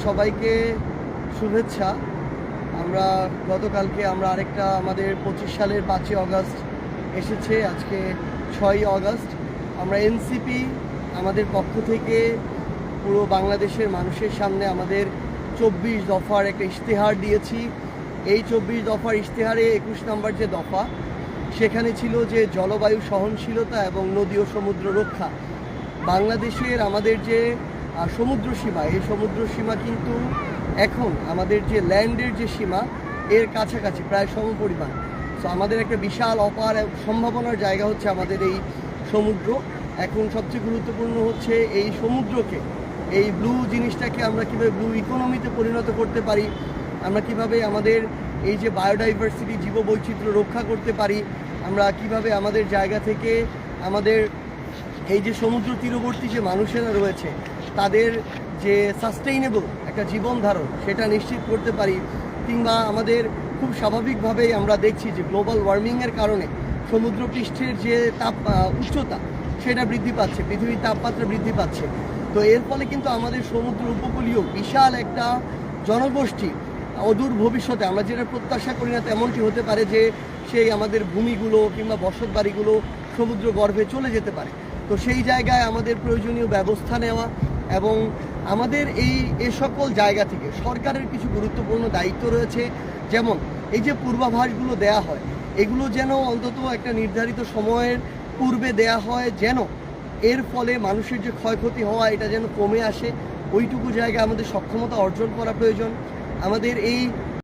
সবাইকে শুভেচ্ছা। আমরা গতকালকে আরেকটা আমাদের 25 সালের 5ই অগাস্ট এসেছে, আজকে 6ই অগাস্ট। আমরা এনসিপি আমাদের পক্ষ থেকে পুরো বাংলাদেশের মানুষের সামনে আমাদের 24 দফার একটা ইশতেহার দিয়েছি। এই 24 দফার ইশতেহারে 21 নম্বর যে দফা, সেখানে ছিল যে জলবায়ু সহনশীলতা এবং নদী ও সমুদ্র রক্ষা। বাংলাদেশের আমাদের যে সমুদ্র সীমা, এই সমুদ্র সীমা কিন্তু এখন আমাদের যে ল্যান্ডের যে সীমা এর কাছাকাছি প্রায় সমপরিমাণ। সো আমাদের একটা বিশাল অপার সম্ভাবনার জায়গা হচ্ছে আমাদের এই সমুদ্র। এখন সবচেয়ে গুরুত্বপূর্ণ হচ্ছে এই সমুদ্রকে, এই ব্লু জিনিসটাকে আমরা কীভাবে ব্লু ইকোনমিতে পরিণত করতে পারি, আমরা কিভাবে আমাদের এই যে বায়োডাইভার্সিটি জীববৈচিত্র্য রক্ষা করতে পারি, আমরা কিভাবে আমাদের জায়গা থেকে আমাদের এই যে সমুদ্র তীরবর্তী যে মানুষেরা রয়েছে তাদের যে সাস্টেইনেবল একটা জীবন ধারণ সেটা নিশ্চিত করতে পারি। কিংবা আমাদের খুব স্বাভাবিকভাবেই আমরা দেখছি যে গ্লোবাল ওয়ার্মিংয়ের কারণে সমুদ্রপৃষ্ঠের যে উচ্চতা সেটা বৃদ্ধি পাচ্ছে, পৃথিবীর তাপমাত্রা বৃদ্ধি পাচ্ছে। তো এর ফলে কিন্তু আমাদের সমুদ্র উপকূলীয় বিশাল একটা জনগোষ্ঠী অদূর ভবিষ্যতে, আমরা যেটা প্রত্যাশা করি না তেমনটি হতে পারে যে সেই আমাদের ভূমিগুলো কিংবা বসতবাড়িগুলো সমুদ্র গর্ভে চলে যেতে পারে। তো সেই জায়গায় আমাদের প্রয়োজনীয় ব্যবস্থা নেওয়া এবং আমাদের এ সকল জায়গা থেকে সরকারের কিছু গুরুত্বপূর্ণ দায়িত্ব রয়েছে। যেমন এই যে পূর্বাভাসগুলো দেয়া হয়, এগুলো যেন অন্তত একটা নির্ধারিত সময়ের পূর্বে দেয়া হয়, যেন এর ফলে মানুষের যে ক্ষয়ক্ষতি হওয়া এটা যেন কমে আসে। ওইটুকু জায়গায় আমাদের সক্ষমতা অর্জন করা প্রয়োজন। আমাদের এই